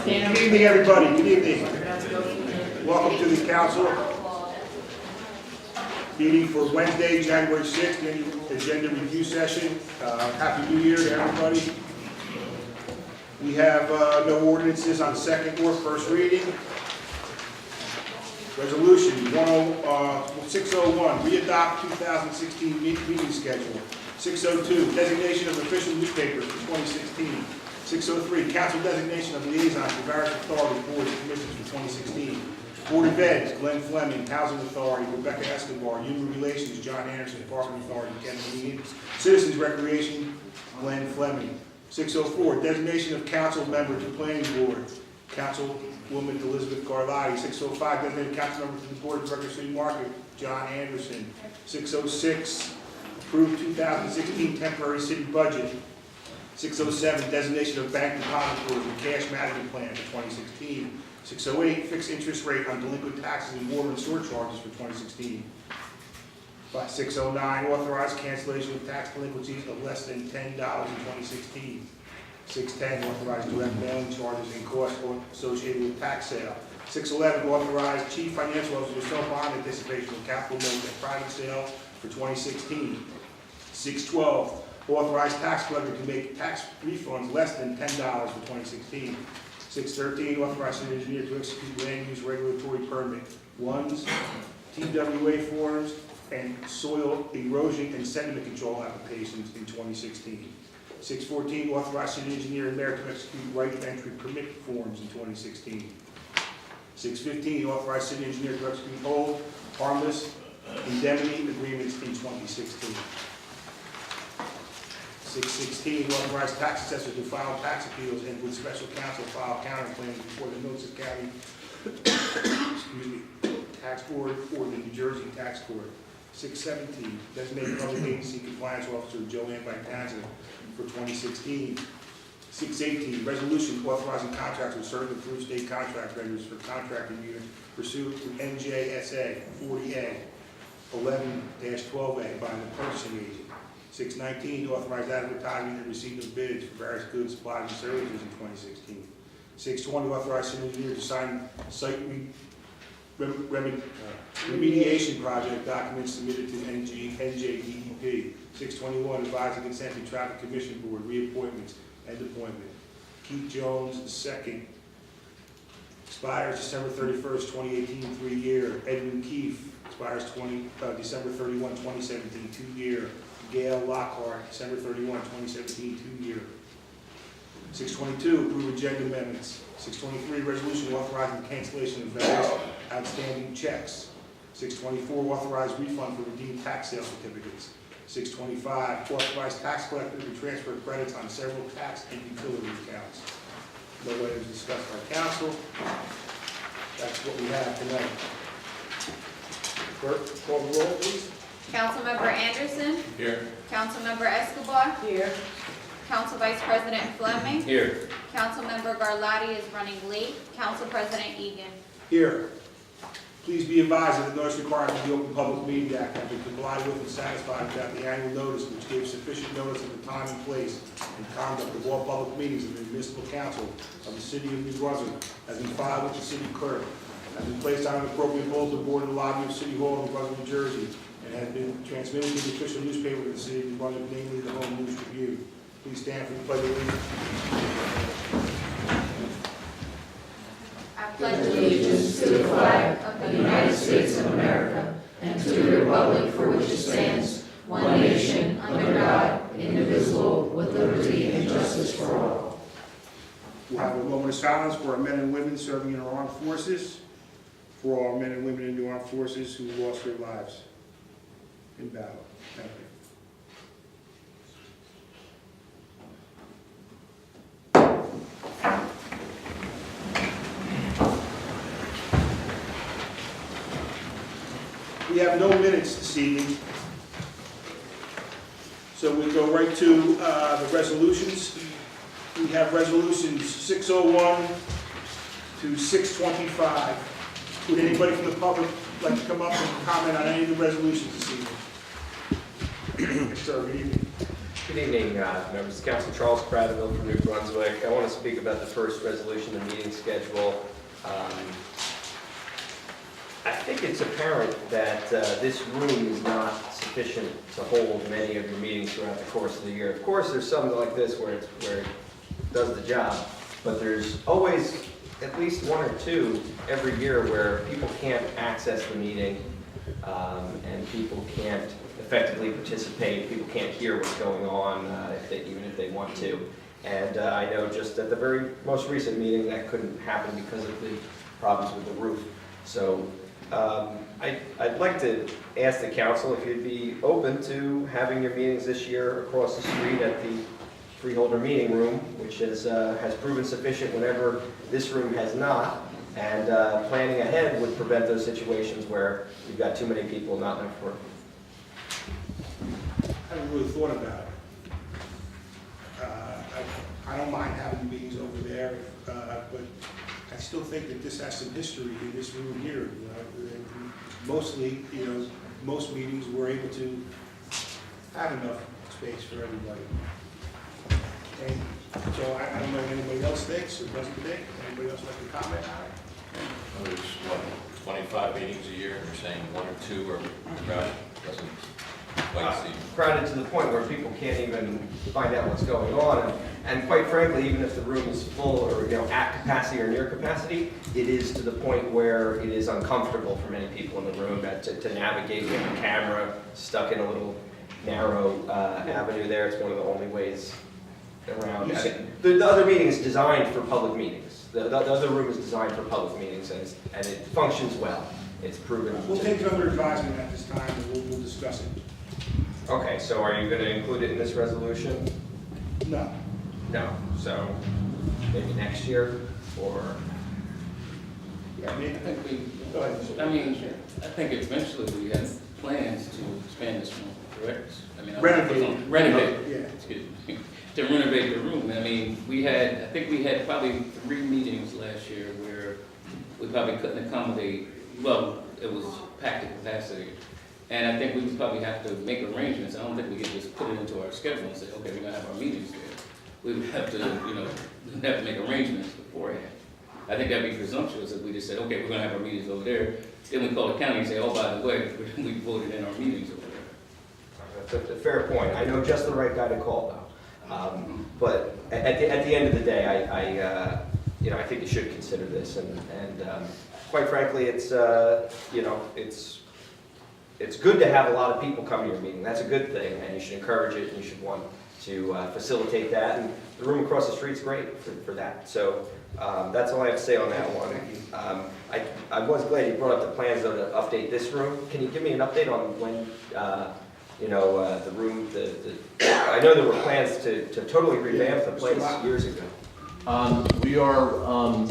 Good evening, everybody. Good evening. Welcome to the council meeting for Wednesday, January 6th, agenda review session. Happy New Year to everybody. We have no ordinances on second or first reading. Resolution 601, readopt 2016 meeting schedule. 602, designation of official newspapers for 2016. 603, council designation of liaisons to various authorities, boards, and commissions for 2016. Board of Eds, Glenn Fleming. Housing Authority, Rebecca Escobar. Human Relations, John Anderson. Parking Authority, Ken Meehan. Citizens Recreation, Glenn Fleming. 604, designation of council member to Planning Board, Councilwoman Elizabeth Garlotti. 605, designated council member to the Board of Directors City Market, John Anderson. 606, approved 2016 temporary city budget. 607, designation of bank depositories and cash management plan for 2016. 608, fixed interest rate on delinquent taxes and water and sewer charges for 2016. 609, authorized cancellation of tax delinquencies of less than $10 in 2016. 610, authorized direct mailing charges and costs associated with tax sale. 611, authorized chief financial officer to sell bond anticipation of capital notes at private sale for 2016. 612, authorized tax collector to make tax refunds less than $10 for 2016. 613, authorized city engineer to execute land use regulatory permit 1s, TWA forms, and soil erosion and sediment control applications in 2016. 614, authorized city engineer and mayor to execute right of entry permit forms in 2016. 615, authorized city engineer to execute hold harmless indemnity agreements in 2016. 616, authorized tax assessors to file tax appeals and with special counsel file counterclaims before the Middlesex County Tax Board or the New Jersey Tax Court. 617, designated public agency compliance officer Joanne Vitanza for 2016. 618, resolution authorizing contracts with certain approved state contract vendors for contracting units pursuant to NJSA 40A 11-12A by the purchasing agent. 619, to authorize advertising and receipt of bids for various goods, supplies, and services in 2016. 620, authorize city engineer to sign site remediation project documents submitted to NJDEP. 621, advise the consent to Traffic Commission Board reappointments and appointment. Keith Jones II, expires December 31st, 2018, 3-year. Edwin Keefe, expires December 31, 2017, 2-year. Gail Lockhart, December 31, 2017, 2-year. 622, approve agenda amendments. 623, resolution authorizing cancellation of various outstanding checks. 624, authorized refund for redeemed tax sale certificates. 625, authorized tax collector to transfer credits on several tax and utility accounts. No items discussed by council. That's what we have tonight. Clerk, call the roll, please. Councilmember Anderson. Here. Councilmember Escobar. Here. Council Vice President Fleming. Here. Councilmember Garlotti is running late. Council President Egan. Here. Please be advised that the notice required of the Open Public Meeting Act has been complied with and satisfied without the annual notice, which gives sufficient notice of the time and place and conduct of all public meetings of the municipal council of the city of New Brunswick, has been filed with the city clerk, has been placed on an appropriate bulletin board in the lobby of City Hall in New Brunswick, New Jersey, and has been transmitted to the official newspaper of the city of New Brunswick, namely the Home News Tribune. Please stand for the pledge of allegiance. I pledge Allegiance to the flag of the United States of America and to the republic for which it stands, one nation, under God, indivisible, with liberty and justice for all. We'll have a moment of silence for our men and women serving in our armed forces, for all our men and women in the armed forces who lost their lives in battle. Thank you. We have no minutes this evening, so we go right to the resolutions. We have resolutions 601 to 625. Would anybody from the public like to come up and comment on any of the resolutions this evening? Sir, good evening. Good evening, members of the council. Charles Prattville from New Brunswick. I want to speak about the first resolution, the meeting schedule. I think it's apparent that this room is not sufficient to hold many of your meetings throughout the course of the year. Of course, there's something like this where it does the job, but there's always at least one or two every year where people can't access the meeting and people can't effectively participate, people can't hear what's going on even if they want to. And I know just at the very most recent meeting that couldn't happen because of the problems with the roof. So I'd like to ask the council if you'd be open to having your meetings this year across the street at the freeholder meeting room, which has proven sufficient whenever this room has not. And planning ahead would prevent those situations where you've got too many people, not enough room. I haven't really thought about it. I don't mind having meetings over there, but I still think that this has some history in this room here. Mostly, most meetings we're able to have enough space for everybody. And so I don't know if anybody else thinks or doesn't think. Anybody else like to comment on it? There's, what, 25 meetings a year, and you're saying one or two are crowded? Doesn't quite seem... Crowded to the point where people can't even find out what's going on. And quite frankly, even if the room is full or at capacity or near capacity, it is to the point where it is uncomfortable for many people in the room to navigate with a camera stuck in a little narrow avenue there. It's one of the only ways around. The other meeting is designed for public meetings. The other room is designed for public meetings, and it functions well. It's proven. We'll take it under advisement at this time, and we'll discuss it. Okay, so are you going to include it in this resolution? No. No. So maybe next year, or? Yeah, maybe. I think we, Go ahead. I mean, I think eventually we have plans to expand this room, correct? I mean, Renovate. Renovate. Yeah. Excuse me. To renovate the room. I mean, I think we had probably 3 meetings last year where we probably couldn't accommodate, well, it was packed to capacity. And I think we would probably have to make arrangements. I don't think we could just put it into our schedule and say, okay, we're gonna have our meetings there. We would have to, we'd have to make arrangements beforehand. I think that'd be presumptuous if we just said, okay, we're gonna have our meetings over there. Then we call the county and say, oh, by the way, we voted in our meetings over there. That's a fair point. I know just the right guy to call, though. But at the end of the day, I think you should consider this. And quite frankly, it's good to have a lot of people come to your meeting. That's a good thing, and you should encourage it, and you should want to facilitate that. And the room across the street is great for that. So that's all I have to say on that one. I was glad you brought up the plans, though, to update this room. Can you give me an update on when, the room, I know there were plans to totally revamp the place years ago. We are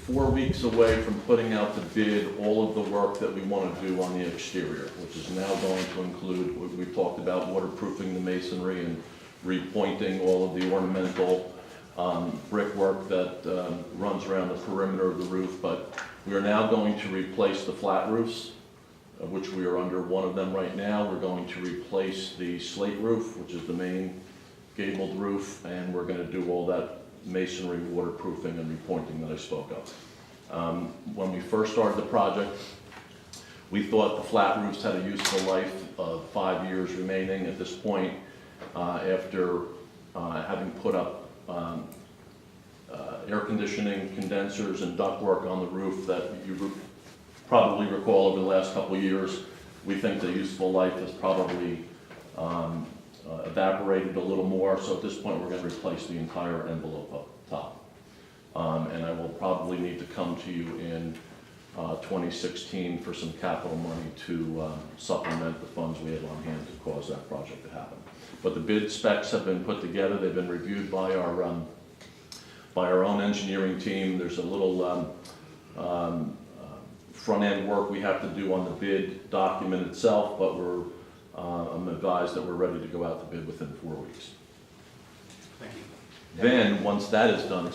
4 weeks away from putting out the bid all of the work that we want to do on the exterior, which is now going to include, we've talked about waterproofing the masonry and repointing all of the ornamental brickwork that runs around the perimeter of the roof, but we are now going to replace the flat roofs, which we are under one of them right now. We're going to replace the slate roof, which is the main gabled roof, and we're going to do all that masonry, waterproofing, and repointing that I spoke of. When we first started the project, we thought the flat roofs had a useful life of 5 years remaining. At this point, after having put up air conditioning, condensers, and ductwork on the roof that you probably recall over the last couple of years, we think the useful life has probably evaporated a little more. So at this point, we're going to replace the entire envelope up top. And I will probably need to come to you in 2016 for some capital money to supplement the funds we have on hand to cause that project to happen. But the bid specs have been put together. They've been reviewed by our own engineering team. There's a little front-end work we have to do on the bid document itself, but I'm advised that we're ready to go out to bid within 4 weeks. Thank you. Then, once that is done,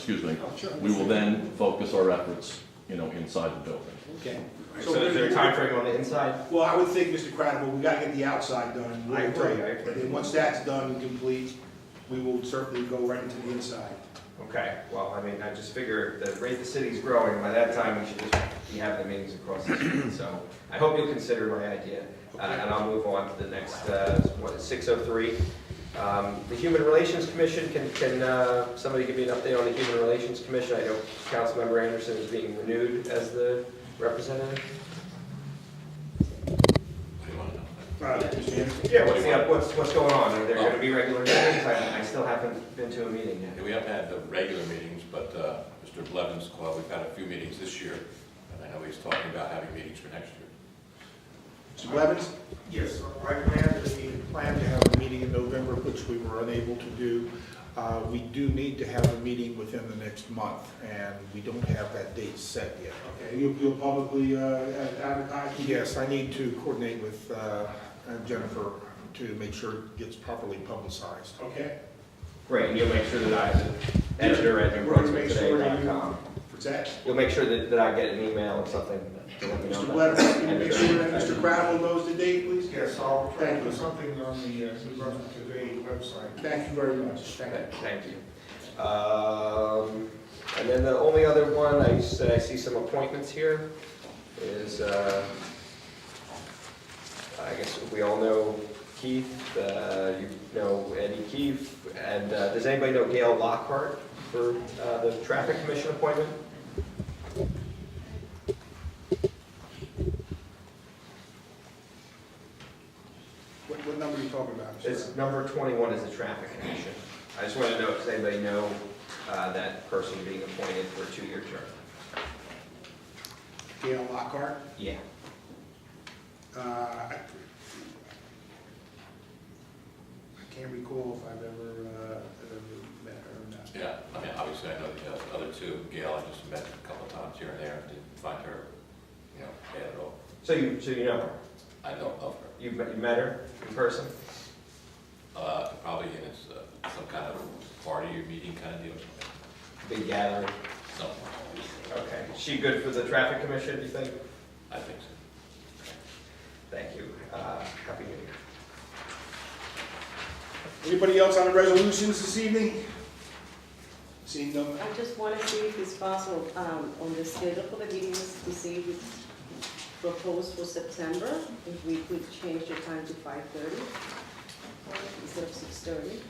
we will then focus our efforts inside the building. Okay. So is there a time frame on the inside? Well, I would think, Mr. Cradible, we gotta get the outside done. I agree. And then once that's done and complete, we will certainly go right into the inside. Okay, well, I mean, I just figure the rate the city's growing, by that time, we should just be having the meetings across the street. So I hope you'll consider my idea. And I'll move on to the next, 603. The Human Relations Commission, can somebody give me an update on the Human Relations Commission? I know Councilmember Anderson is being renewed as the representative. What do you want to know? Mr. Anderson? Yeah, what's going on? Are there going to be regular meetings? I still haven't been to a meeting yet. Yeah, we haven't had the regular meetings, but Mr. Blevins' club, we've had a few meetings this year, and I know he's talking about having meetings for next year. Mr. Blevins? Yes, I plan to have a meeting in November, which we were unable to do. We do need to have a meeting within the next month, and we don't have that date set yet. Okay, you'll publicly advertise? Yes, I need to coordinate with Jennifer to make sure it gets properly publicized. Okay. Great, and you'll make sure that I, the editor at NewBrunswickToday.com. What's that? You'll make sure that I get an email or something to let me know. Mr. that. Blevins, can you make sure that Mr. Cradible knows the date, please? Yes, I'll try Thank to you. put something on the New Brunswick Today website. Thank you very much. Thank you. Thank you. And then the only other one, I see some appointments here, is, I guess we all know Keith, you know Eddie Keefe, and does anybody know Gail Lockhart for the Traffic Commission appointment? What number are you talking about, Mr. It's number 21 is the Traffic Commission. I just want to know, does anybody know that person being appointed for a 2-year term? Gail Lockhart? Yeah. I can't recall if I've ever met her or not. Yeah, I mean, obviously, I know the other two, Gail, I just met a couple of times here and there, and didn't find her, bad at all. So you know her? I don't of her. You met her in person? Probably in some kind of party or meeting kind of deal or something. Big gathering? Something. Okay. Is she good for the Traffic Commission, do you think? I think so. Thank you. Happy New Year. Anybody else on the resolutions this evening? Seeing no, I just want to see if it's possible, on the schedule for the meetings, to see if it's proposed for September, if we could change the time to 5:30 instead of 6:30.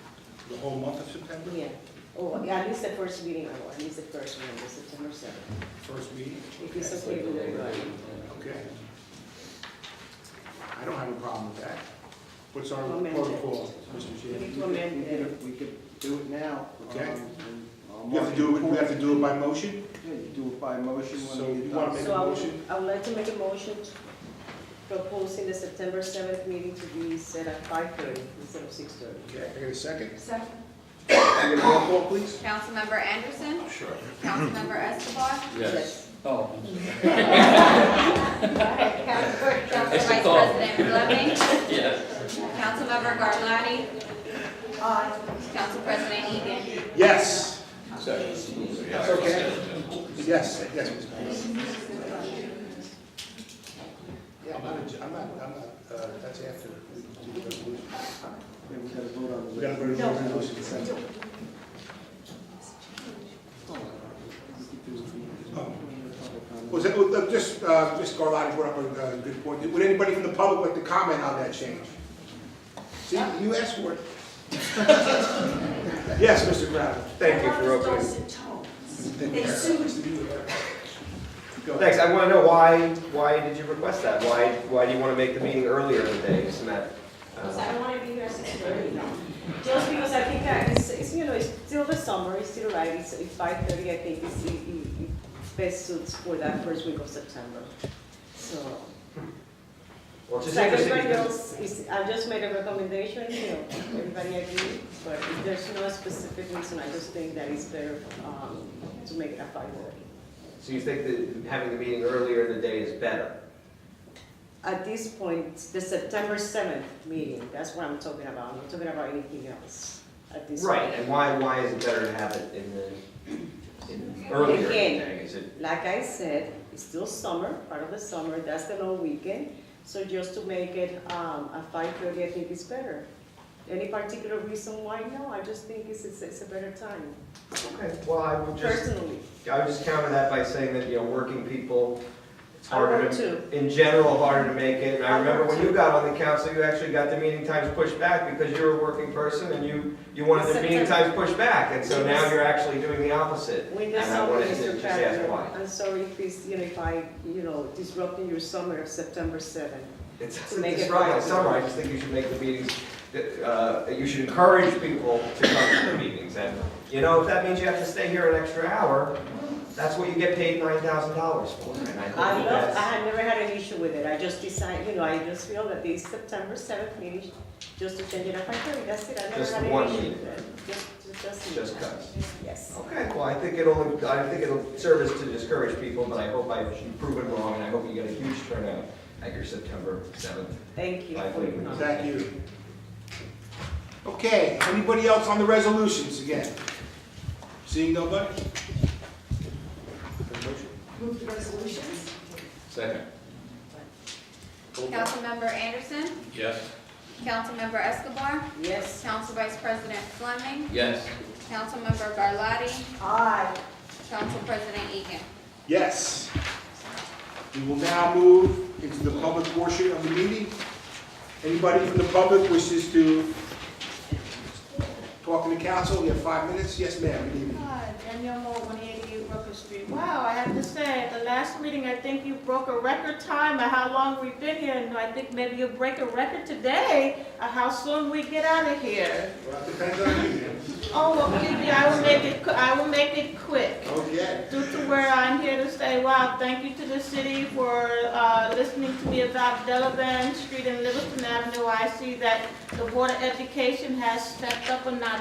the whole month of September? Yeah, or at least the first meeting, or at least the first one, the September 7th. First meeting? If it's okay with everybody. Okay. I don't have a problem with that. What's our Amend it. protocol, Mr. We Chairman? need to amend it. We could do it now. Okay. and I'll You have to do it, we have to do it by motion? Yeah, you do it by motion So when you you get wanna done. make So a motion? I would like to make a motion proposing the September 7th meeting to be set at 5:30 instead of 6:30. Okay, I get a second? Second. Can I get a roll call, please? Councilmember Anderson, Sure. Councilmember Escobar, Yes. Oh, Council Vice President Fleming, yes. Councilmember Garlotti, Council President Egan. Yes. Second. That's okay. Yes, yes, Ms. Mayor. Yeah, that's after we do the resolution. Yeah, we gotta vote on We the. gotta vote on the resolution. Oh. Was it, just Garlotti brought up a good point. Would anybody from the public like to comment on that change? See, you asked for it. Yes, Mr. Crowder. Thank you for opening. They sued. Thanks. I want to know why did you request that? Why do you want to make the meeting earlier in the day? Isn't that? Because I don't want to be here at 6:30. Just because I think it's it's still the summer, it's still right, it's 5:30, I think it best suits for that first week of September. So, Well, it's just like interesting everybody because else, I just made a recommendation, everybody agreed, but if there's no specific reason, I just think that it's better to make it at 5:30. so you think that having the meeting earlier in the day is better? At this point, the September 7th meeting, that's what I'm talking about, I'm not talking about anything else at this point. Right. And why is it better to have it in the earlier in the Again, day? Is it, Like I said, it's still summer, part of the summer, that's the long weekend. So just to make it at 5:30, I think is better. Any particular reason why? No, I just think it's a better time, okay, well, I would personally. counter that by saying that, working people, it's I harder work to, too. in general, harder to make it. And I I remember work when you got on the council, you actually got the meeting times pushed back because you're a working person and you wanted the meeting times pushed back. And so now you're actually doing the opposite. When the And I summer, wanted to Mr. just ask President, why. I'm sorry if it's, if I, disrupting your summer of September 7th. It's To make it disrupting right. summer, I just think you should make the meetings, you should encourage people to come to the meetings. And, if that means you have to stay here an extra hour, that's what you get paid $9,000 for. And I think that's. I have never had an issue with it. I just decided, I just feel that this September 7th meeting, just to change it up, that's it. I never Just had one an issue meeting. with it. Just cuts. Yes. Okay, well, I think it'll serve as to discourage people, but I hope I've proven wrong, and I hope you get a huge turnout at your September 7th. Thank you. Bye, for your Cleveland. comment. Thank you. Okay, anybody else on the resolutions again? Seeing nobody? Move the resolutions. Second. Councilmember Anderson, Yes. Councilmember Escobar, Yes. Council Vice President Fleming, Yes. Councilmember Garlotti, Aye. Council President Egan. Yes. We will now move into the public portion of the meeting. Anybody from the public wishes to talk to the council? We have 5 minutes. Yes, ma'am. Good evening. Hi, Danielle Moore, 188 Rucker Street. Wow, I have to say, at the last meeting, I think you broke a record time of how long we've been here, and I think maybe you'll break a record today of how soon we get out of here. Well, it depends on you, ma'am. Oh, well, believe me, I will make it quick. Okay. Due to where I'm here to say, wow, thank you to the city for listening to me about Delavan Street and Livingston Avenue. I see that the Board of Education has stepped up a notch.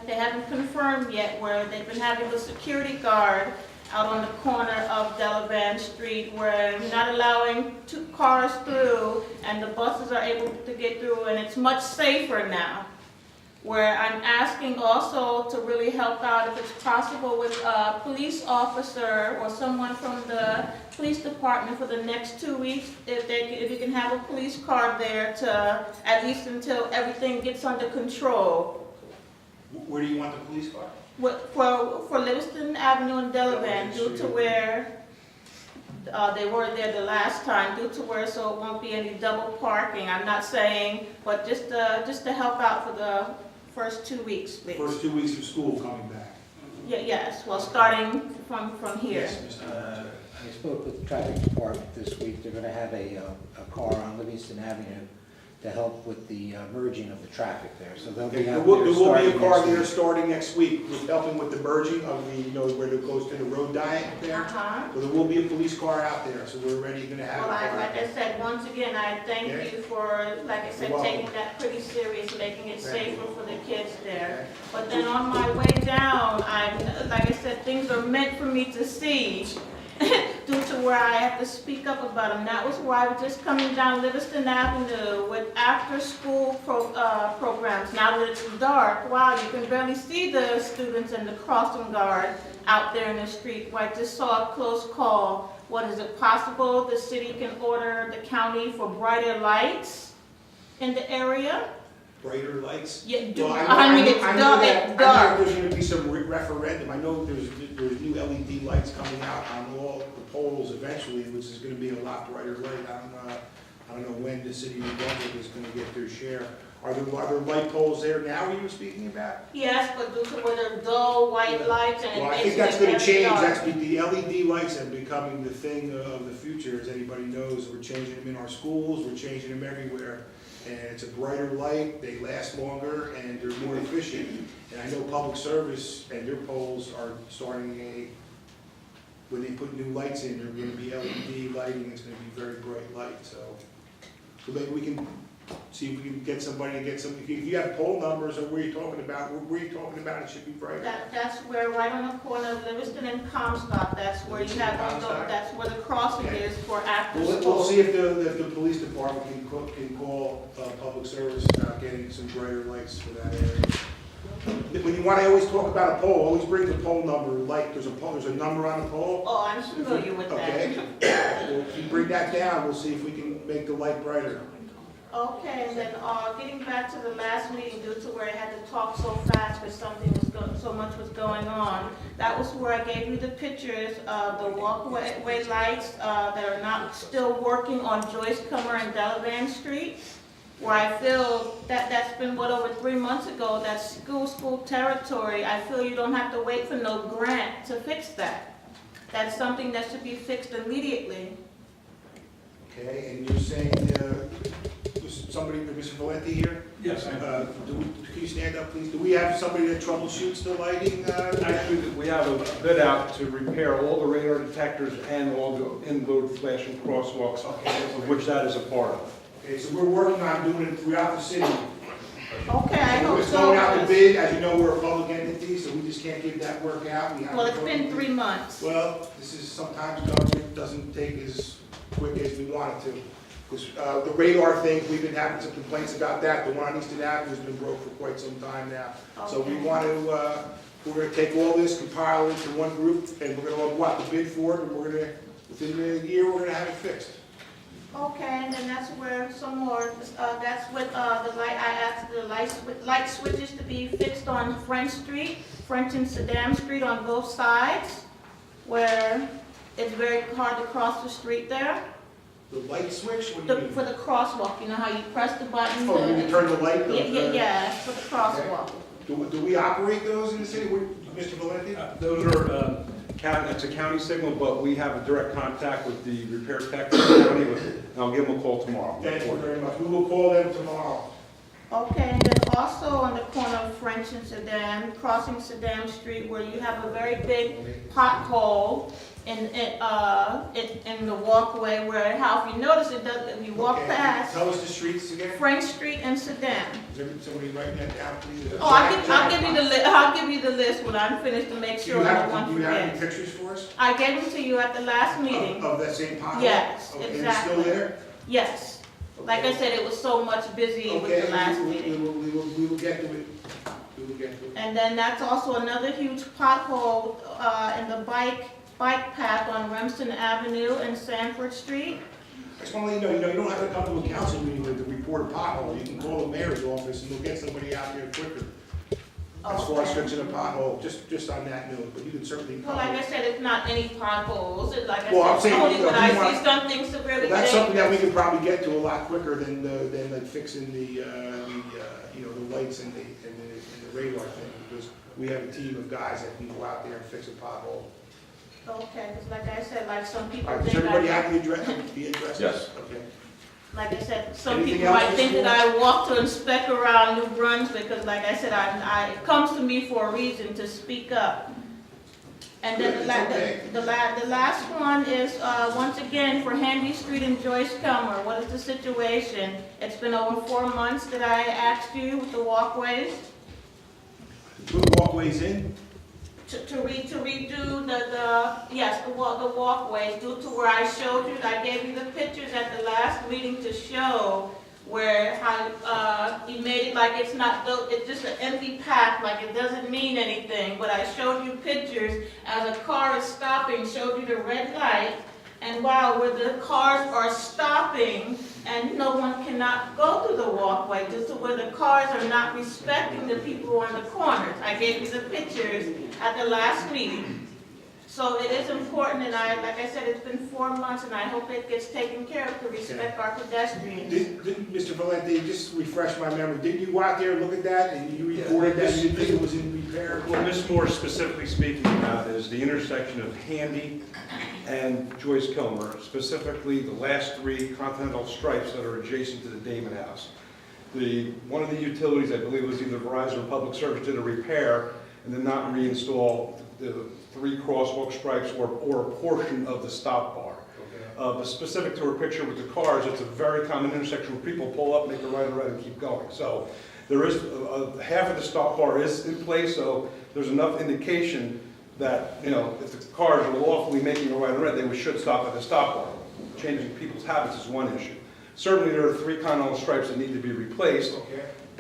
They haven't confirmed yet where they've been having a security guard out on the corner of Delavan Street where you're not allowing 2 cars through and the buses are able to get through, and it's much safer now. Where I'm asking also to really help out if it's possible with a police officer or someone from the police department for the next 2 weeks, if you can have a police car there to, at least until everything gets under control. Where do you want the police car? For Livingston Avenue and Delavan, due to where they were there the last time, due to where, so it won't be any double parking. I'm not saying, but just to help out for the first 2 weeks, please. First 2 weeks of school coming back. Yes, well, starting from here. Yes, Mr. Manager. I spoke with the traffic department this week. They're going to have a car on Livingston Avenue to help with the merging of the traffic there. So they'll be There out will there be a starting car next there week. starting next week, with helping with the merging of the, where it goes to the road diet there. So there will be a police car out there, so we're already gonna have a Well, car. like I said, once again, I thank Yeah. you for, like I said, You're welcome. taking that pretty serious, making it Thank you. safer for the kids there. Okay. But then on my way down, like I said, things are meant for me to see due to where I have to speak up about them. That was why I was just coming down Livingston Avenue with after-school programs. Now that it's dark, wow, you can barely see the students and the crossing guard out there in the street. Well, I just saw a close call. What, is it possible the city can order the county for brighter lights in the area? Brighter lights? Yeah, Well, I mean, it's I know dark, that- it's dark. I know there's gonna be some referendum. I know there's new LED lights coming out on all the poles eventually, which is gonna be a lot brighter light. I don't know when the city of New Brunswick is gonna get their share. Are there light poles there now you were speaking about? Yes, but due to where they're dull white lights and it Well, I makes think it that's gonna very change. dark. That's the LED lights are becoming the thing of the future, as anybody knows. We're changing them in our schools, we're changing them everywhere. And it's a brighter light, they last longer, and they're more efficient. And I know public service and their poles are starting when they put new lights in, they're gonna be LED lighting, it's gonna be very bright light, so maybe we can see if we can get somebody to get some, if you have poll numbers or where you're talking about, it should be brighter. That's where, right on the corner of Livingston and Comstock, that's where you have, Comstock? that's where the crossing Okay. is for after We'll school. see if the police department can call public service about getting some brighter lights for that area. When you want to always talk about a pole, always bring the pole number, like there's a number on the pole. Oh, I'm familiar with that. Okay? Well, if you bring that down, we'll see if we can make the light brighter. Okay, and then, getting back to the last meeting, due to where I had to talk so fast because so much was going on, that was where I gave you the pictures of the walkway lights, that are not still working on Joyce Comer and Delavan Street, where I feel that that's been, over 3 months ago, that's school territory. I feel you don't have to wait for no grant to fix that. That's something that should be fixed immediately. Okay, and you're saying, was somebody, Mr. Valenti here? Yes. Can you stand up, please? Do we have somebody that troubleshoots the lighting? Actually, we have a bid out to repair all the radar detectors and all the in-road flashing crosswalks, of which that is a part of. Okay, so we're working on doing it throughout the city. Okay, I hope It's going out to so. bid, as you know, we're a public entity, so we just can't give that work out. We have Well, to it's go- been 3 months. Well, this is, sometimes government doesn't take as quick as we want it to. Because the radar thing, we've been having some complaints about that. The one on Easton Avenue has been broke for quite some time now. So we Okay. want to, we're going to take all this, compile it into one group, and we're going to go out to bid for it, and we're going to, within a year, we're going to have it fixed. Okay, and then that's where some more, that's what, the light, I asked the light switches to be fixed on French Street, French and Saddam Street on both sides, where it's very hard to cross the street there. The light switch, what do you mean? For the crosswalk, you know how you press the button? Oh, you mean turn the light? Yeah, for the crosswalk. Do we operate those in the city, Mr. Valenti? Those are, it's a county signal, but we have a direct contact with the repair tech in the county, and I'll give them a call tomorrow. Thank you very much. We will call them tomorrow. Okay, and then also on the corner of French and Saddam, crossing Saddam Street, where you have a very big pothole in the walkway where, how if you notice it does, if you walk Okay, past tell us the streets again. French Street and Saddam. Is there somebody writing that down, please? Oh, I'll give you I'll give you the list when I'm finished to make Do sure you no have, one do you have any forgets. pictures for us? I gave them to you at the last meeting. Of that same pothole? Yes, Okay, exactly. it's still there? Yes. Like I said, it was so much busy with the last meeting. We will get to it. We will get to it. And then that's also another huge pothole in the bike path on Remsen Avenue and Sanford Street. I just want to let you know, you don't have to come to a council meeting to report a pothole. You can call the mayor's office and we'll get somebody out there quicker. As far as fixing a pothole, just on that note, but you can certainly. Well, like I said, it's not any potholes. It's like Well, I'm I saying, said, only when we I want- see something severely Well, that's something that we dangerous. can probably get to a lot quicker than like fixing the lights and the radar thing, because we have a team of guys that can go out there and fix a pothole. Okay, because like I said, like some people All right, does think everybody I, have the address? Yes. Okay. like I said, some Anything people else, might Ms. think that Moore? I walk to inspect around New Brunswick, because like I said, it comes to me for a reason to speak up. And then It's okay. the last one is, once again, for Handy Street and Joyce Comer. What is the situation? It's been over 4 months that I asked you with the walkways Put walkways in? to redo the walkways due to where I showed you, I gave you the pictures at the last meeting to show where how he made it like it's not, it's just an empty path, like it doesn't mean anything. But I showed you pictures as a car is stopping, showed you the red light, and wow, where the cars are stopping and no one cannot go through the walkway due to where the cars are not respecting the people on the corners. I gave you the pictures at the last meeting. So it is important, and like I said, it's been 4 months, and I hope it gets taken care of to respect our pedestrians. Mr. Valenti, just refresh my memory, didn't you go out there and look at that, and you reported that you didn't think it was in repair? What Ms. Moore is specifically speaking about is the intersection of Handy and Joyce Kilmer, specifically the last 3 continental stripes that are adjacent to the Damon House. One of the utilities, I believe it was either Verizon or Public Service, did a repair and did not reinstall the 3 crosswalk stripes or a portion of the stop bar. But specific to her picture with the cars, it's a very common intersection where people pull up, make a right or right, and keep going. So there is half of the stop bar is in place, so there's enough indication that, if the cars are lawfully making a right or right, they should stop at the stop bar. Changing people's habits is one issue. Certainly there are 3 continental stripes that need to be replaced,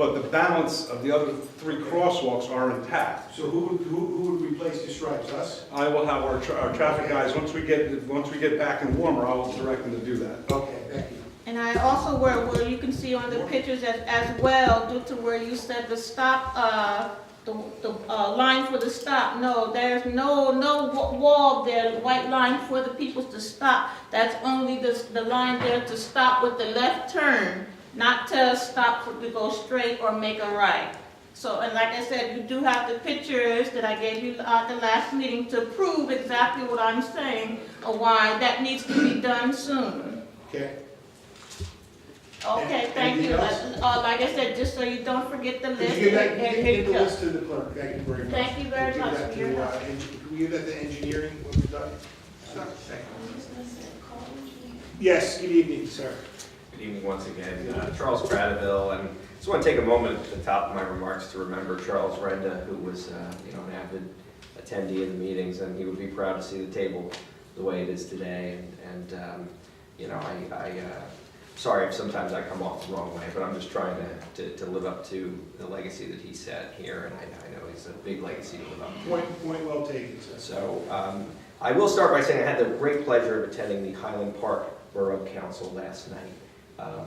but the balance of the other 3 crosswalks are intact. So who would replace the stripes, us? I will have our traffic guys, once we get back and warmer, I will direct them to do that. Okay, thank you. And I also, where you can see on the pictures as well, due to where you said the stop, the line for the stop, no, there's no wall there, white line for the people to stop. That's only the line there to stop with the left turn, not to stop to go straight or make a right. So, and like I said, you do have the pictures that I gave you at the last meeting to prove exactly what I'm saying, or why that needs to be done soon. Okay. Okay, thank you. Anything else? Like I said, just so you don't forget the Could list. you give that, and here give you the go. list to the clerk? Thank you very much. Thank you very We'll give much that for your to, help. Can we give that to engineering when we're done? Thank you. Yes, good evening, sir. Good evening once again. Charles Cradaville, and just want to take a moment at the top of my remarks to remember Charles Renda, who was an avid attendee of the meetings, and he would be proud to see the table the way it is today. Sorry if sometimes I come off the wrong way, but I'm just trying to live up to the legacy that he set here, and I know it's a big legacy to live up to. Point well taken, sir. So I will start by saying I had the great pleasure of attending the Highland Park Borough Council last night,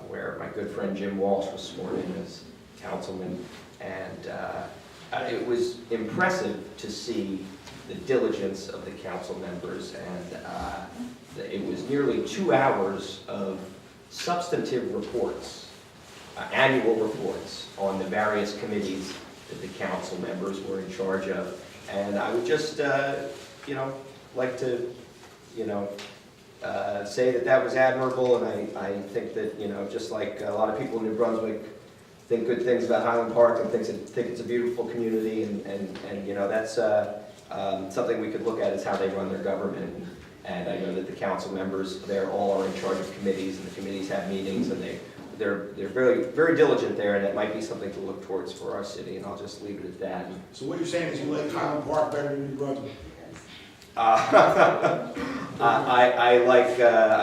where my good friend Jim Walsh was sworn in as councilman, and it was impressive to see the diligence of the council members, and it was nearly 2 hours of substantive reports, annual reports on the various committees that the council members were in charge of. And I would just, like to, say that was admirable, and I think that, just like a lot of people in New Brunswick think good things about Highland Park and think it's a beautiful community, and that's something we could look at as how they run their government. And I know that the council members, they're all are in charge of committees, and the committees have meetings, and they're very, very diligent there, and it might be something to look towards for our city, and I'll just leave it at that. So what you're saying is you like Highland Park better than New Brunswick? I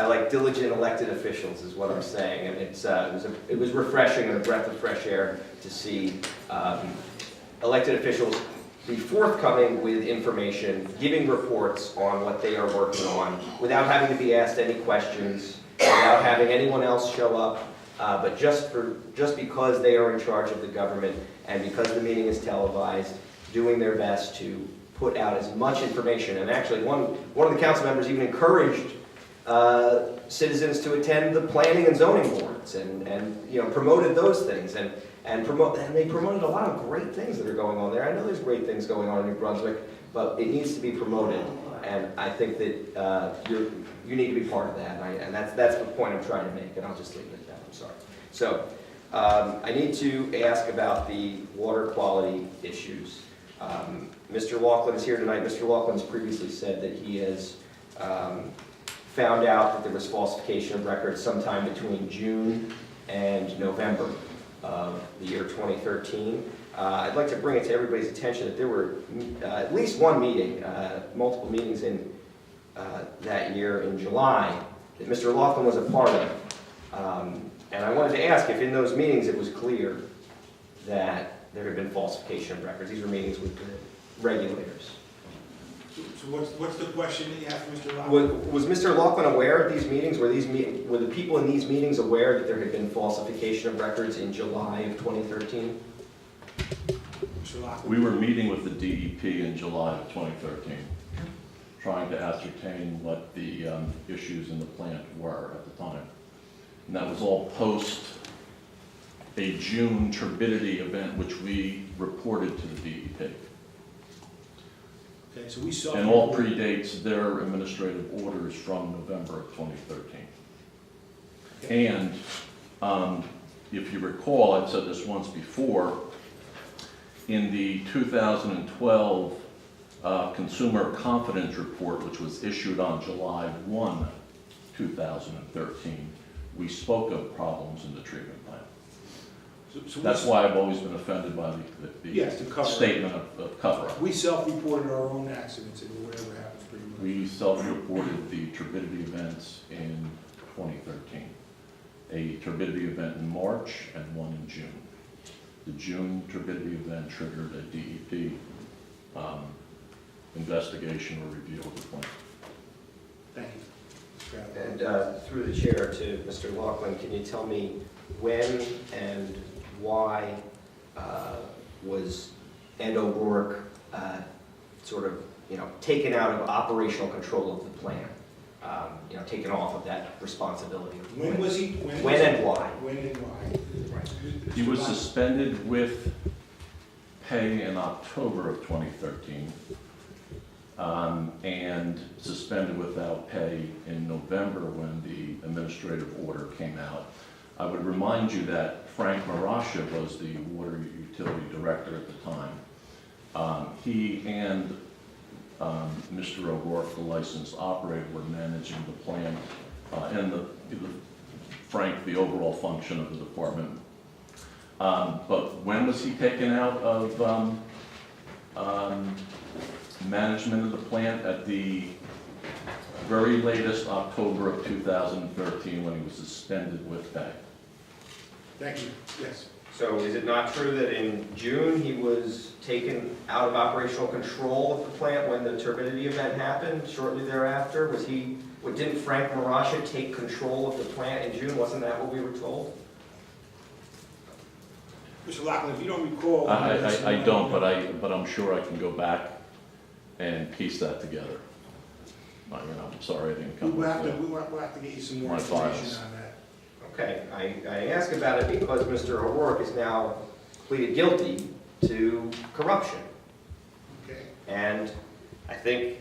like diligent elected officials, is what I'm saying, and it was refreshing and a breath of fresh air to see elected officials be forthcoming with information, giving reports on what they are working on, without having to be asked any questions, without having anyone else show up, but just because they are in charge of the government and because the meeting is televised, doing their best to put out as much information. And actually, one of the council members even encouraged citizens to attend the planning and zoning boards, and promoted those things, and they promoted a lot of great things that are going on there. I know there's great things going on in New Brunswick, but it needs to be promoted, and I think that you need to be part of that, and that's the point I'm trying to make, and I'll just leave it at that. I'm sorry. So I need to ask about the water quality issues. Mr. Laughlin is here tonight. Mr. Laughlin's previously said that he has found out that there was falsification of records sometime between June and November of the year 2013. I'd like to bring it to everybody's attention that there were at least one meeting, multiple meetings in that year in July that Mr. Laughlin was a part of. And I wanted to ask if in those meetings it was clear that there had been falsification of records. These were meetings with the regulators. So what's the question that you have for Mr. Laughlin? Was Mr. Laughlin aware of these meetings? Were the people in these meetings aware that there had been falsification of records in July of 2013? Mr. Laughlin? We were meeting with the DEP in July of 2013, trying to ascertain what the issues in the plant were at the time. And that was all post a June turbidity event, which we reported to the DEP. Okay, so we saw. And all predates their administrative orders from November of 2013. And if you recall, I've said this once before, in the 2012 Consumer Confidence Report, which was issued on July 1, 2013, we spoke of problems in the treatment plant. So That's why I've always been offended by Yes, the the cover-up. statement of cover-up. We self-reported our own accidents and whatever happens pretty much. We self-reported the turbidity events in 2013. A turbidity event in March and one in June. the June turbidity event triggered a DEP investigation or review of the plan. Thank you. And through the chair to Mr. Laughlin, can you tell me when and why was Ed O'Rourke sort of, taken out of operational control of the plan? Taken off of that responsibility? When was he? When and why? When and why? Right. He was suspended with pay in October of 2013, and suspended without pay in November when the administrative order came out. I would remind you that Frank Marasha was the water utility director at the time. He and Mr. O'Rourke, the licensed operator, were managing the plant and Frank, the overall function of the department. But when was he taken out of management of the plant? At the very latest October of 2013, when he was suspended with pay. Thank you. Yes. So is it not true that in June he was taken out of operational control of the plant when the turbidity event happened shortly thereafter? Didn't Frank Marasha take control of the plant in June? Wasn't that what we were told? Mr. Laughlin, if you don't recall. I don't, but I'm sure I can go back and piece that together. I'm sorry I didn't come We'll with have to, that. we'll have to get you some more My information files. on that. Okay, I ask about it because Mr. O'Rourke has now pleaded guilty to corruption. Okay. And I think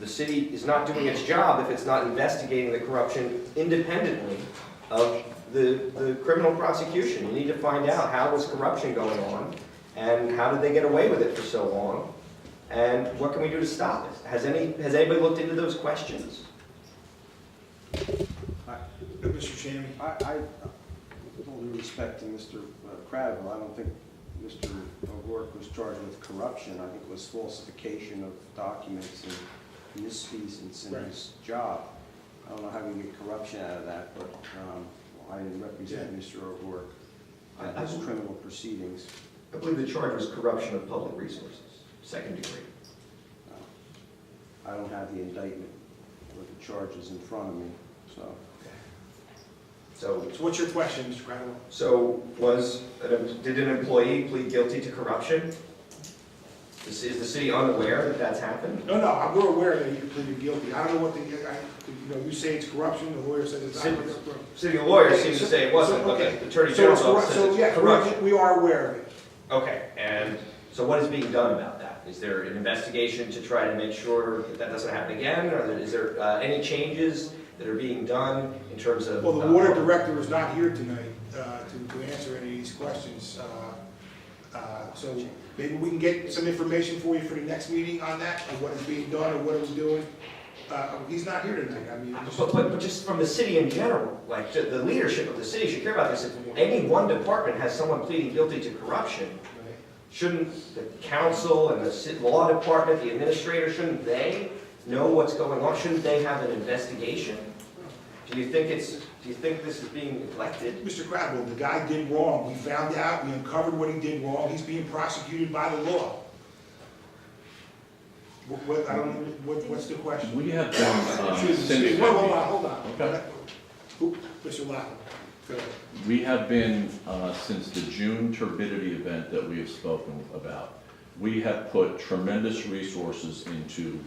the city is not doing its job if it's not investigating the corruption independently of the criminal prosecution. You need to find out how was corruption going on and how did they get away with it for so long and what can we do to stop it? Has anybody looked into those questions? Mr. Chairman. I, with all due respect to Mr. Crabwell, I don't think Mr. O'Rourke was charged with corruption. I think it was falsification of documents and misfeasance in his job. I don't know how we can get corruption out of that, but I didn't represent Mr. O'Rourke in his criminal proceedings. I believe the charge was corruption of public resources, second degree. I don't have the indictment with the charges in front of me, so. So what's your question, Mr. Crabwell? So did an employee plead guilty to corruption? Is the city unaware that that's happened? No, we're aware that you pleaded guilty. I don't know what you say it's corruption, the lawyer says it's not. City lawyer seems to say it wasn't, but the Attorney General's office says it's corruption. We are aware of it. Okay, and so what is being done about that? Is there an investigation to try to make sure that doesn't happen again? Or is there any changes that are being done in terms of? Well, the water director is not here tonight to answer any of these questions. So maybe we can get some information for you for the next meeting on that, on what is being done or what it was doing. He's not here tonight. I mean, but just from the city in general, like the leadership of the city should care about this. If any one department has someone pleading guilty to corruption, shouldn't the council and the law department, the administrator, shouldn't they know what's going on? Shouldn't they have an investigation? Do you think this is being neglected? Mr. Crabwell, the guy did wrong. We found out, we uncovered what he did wrong. He's being prosecuted by the law. I don't know, what's the question? We have been, since, Hold on. Okay. Mr. Laughlin, go ahead. we have been, since the June turbidity event that we have spoken about, we have put tremendous resources into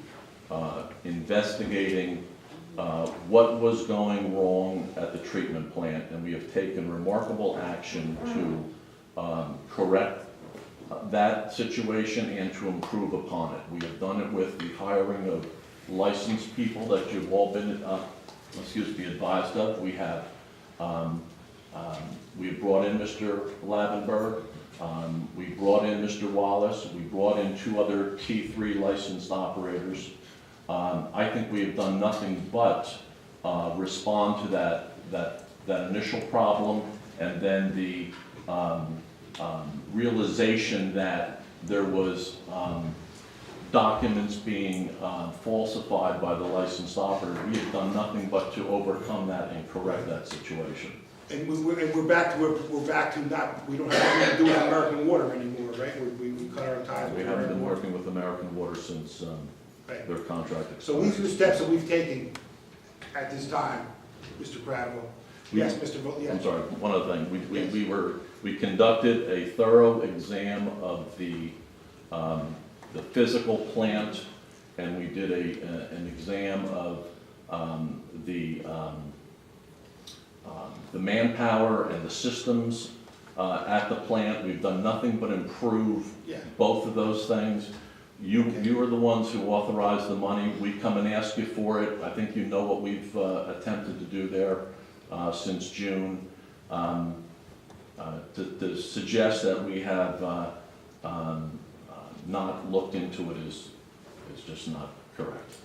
investigating what was going wrong at the treatment plant, and we have taken remarkable action to correct that situation and to improve upon it. We have done it with the hiring of licensed people that you've all been, advised of. We have brought in Mr. Lavenberg, we brought in Mr. Wallace, we brought in 2 other T3 licensed operators. I think we have done nothing but respond to that initial problem, and then the realization that there was documents being falsified by the licensed operator. We have done nothing but to overcome that and correct that situation. And we're back to not, we don't have anything to do with American Water anymore, right? We cut our ties We with haven't been American Water. working with American Water since Right. their contract So expired. these are the steps that we've taken at this time, Mr. Cradwell. Yes, Mr. Yes. I'm sorry, one other thing. We conducted a thorough exam of the physical plant, and we did an exam of the manpower and the systems at the plant. We've done nothing but improve Yeah. both of those things. You are the ones who authorized the money. We come and ask you for it. I think you know what we've attempted to do there since June. To suggest that we have not looked into it is just not correct.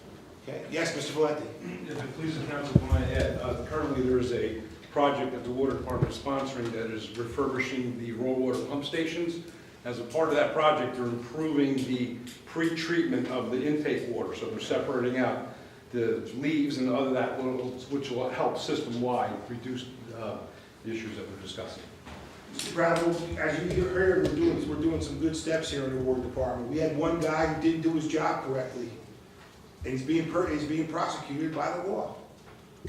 Okay. Yes, Mr. Valenti. If it pleases the council, when I add, currently there is a project that the water department is sponsoring that is refurbishing the raw water pump stations. As a part of that project, they're improving the pre-treatment of the intake water, so they're separating out the leaves and other that, which will help system-wide reduce the issues that we're discussing. Mr. Cradwell, as you heard, we're doing some good steps here in the water department. We had one guy who didn't do his job correctly, and he's being prosecuted by the law.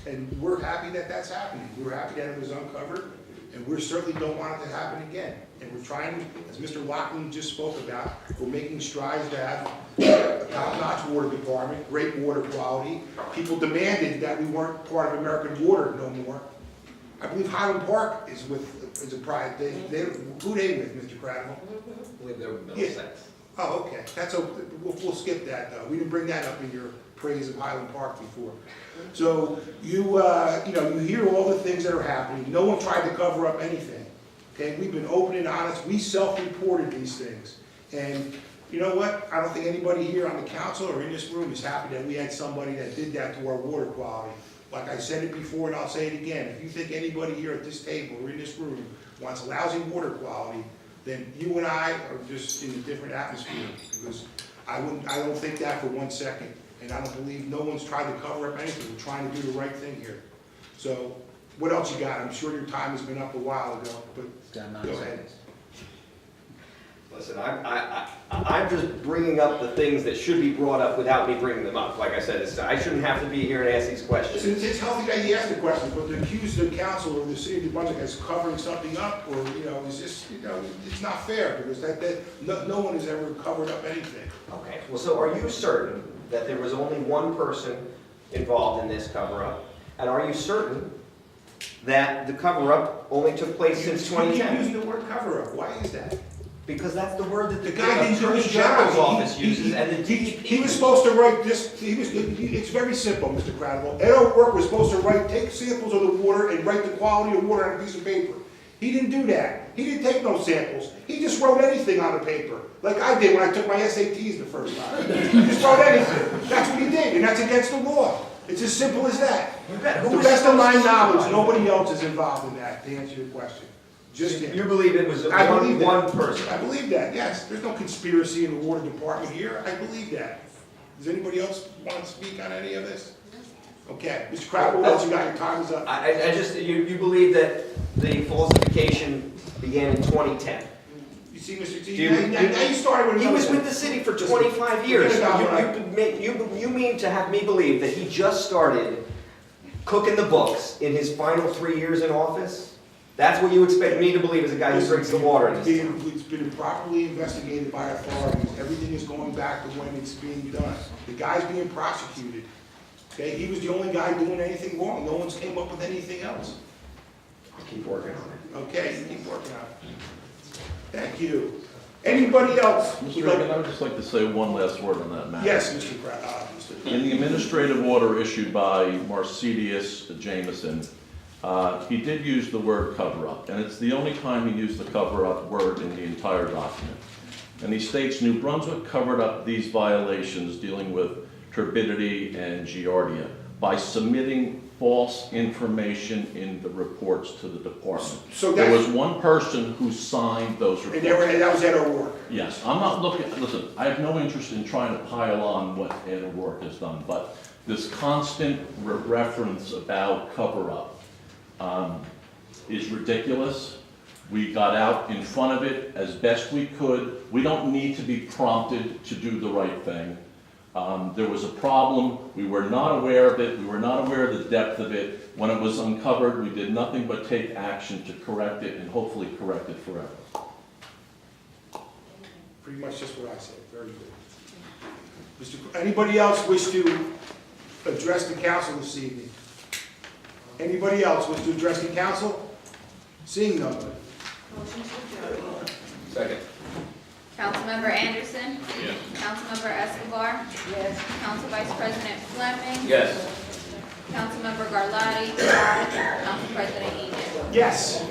And we're happy that that's happening. We're happy that it was uncovered, and we certainly don't want it to happen again. And we're trying, as Mr. Loughlin just spoke about, we're making strides to have a top-notch water department, great water quality. People demanded that we weren't part of American Water no more. I believe Highland Park is a private, who they with, Mr. Cradwell? I believe they're with Yeah. Middlesex. Oh, okay, we'll skip that though. We didn't bring that up in your praise of Highland Park before. So you hear all the things that are happening. No one tried to cover up anything. Okay, we've been open and honest. We self-reported these things. And you know what? I don't think anybody here on the council or in this room is happy that we had somebody that did that to our water quality. Like I said it before and I'll say it again. If you think anybody here at this table or in this room wants lousy water quality, then you and I are just in a different atmosphere, because I don't think that for 1 second. And I don't believe no one's tried to cover up anything. We're trying to do the right thing here. So what else you got? I'm sure your time has been up a while ago, but go ahead. Listen, I'm just bringing up the things that should be brought up without me bringing them up. Like I said, I shouldn't have to be here and ask these questions. It's healthy that you ask the questions, but to accuse the council or the city of New Brunswick as covering something up, or, it's just, it's not fair, because no one has ever covered up anything. Okay, well, so are you certain that there was only one person involved in this cover-up? And are you certain that the cover-up only took place since You keep 2010? using the word cover-up. Why is that? Because that's the word that The guy didn't do Attorney his General's job. office uses, and the DEP. He was supposed to write this, it's very simple, Mr. Cradwell. Ed O'Rourke was supposed to take samples of the water and write the quality of water on a piece of paper. He didn't do that. He didn't take no samples. He just wrote anything on the paper, like I did when I took my SATs the first time. He just wrote anything. That's what he did, and that's against the law. It's as simple as that. You bet. To Who the was best of my supposed to knowledge, supervise? nobody else is involved in that, to answer your question. Just him. You believe it was I believe that. one person? I believe that, yes. There's no conspiracy in the water department here. I believe that. Does anybody else want to speak on any of this? Okay, Mr. Cradwell, what else you got? Your time is up. I just, you believe that the falsification began in 2010? You see, Mr. T, Do you- now you started with He another was thing. with the city for 25 years. Forget about what You mean to have me believe that he just started cooking the books in his final 3 years in office? That's what you expect me to believe as a guy who drinks the water in this town? It's been properly investigated by authorities. Everything is going back to when it's being done. The guy's being prosecuted. Okay, he was the only guy doing anything wrong. No one's came up with anything else. Keep working on it. Okay, you keep working on it. Thank you. Anybody else? Mr. Reagan, I would just like to say one last word on that matter. Yes, Mr. In the administrative order issued by Marcedius Jameson, he did use the word cover-up, and it's the only time he used the cover-up word in the entire document. And he states, New Brunswick covered up these violations dealing with turbidity and giardia by submitting false information in the reports to the department. So there that's- was one person who signed those reports. And that was Ed O'Rourke. Yes, I'm not looking, listen, I have no interest in trying to pile on what Ed O'Rourke has done, but this constant reference about cover-up, is ridiculous. We got out in front of it as best we could. We don't need to be prompted to do the right thing. There was a problem. We were not aware of it. We were not aware of the depth of it. When it was uncovered, we did nothing but take action to correct it and hopefully correct it forever. Pretty much just what I said, very good. Anybody else wish to address the council this evening? Anybody else wish to address the council? Seeing none. Second. Councilmember Anderson. Yes. Councilmember Escobar. Yes. Council Vice President Fleming. Yes. Councilmember Garlotti. Council President Egan. Yes.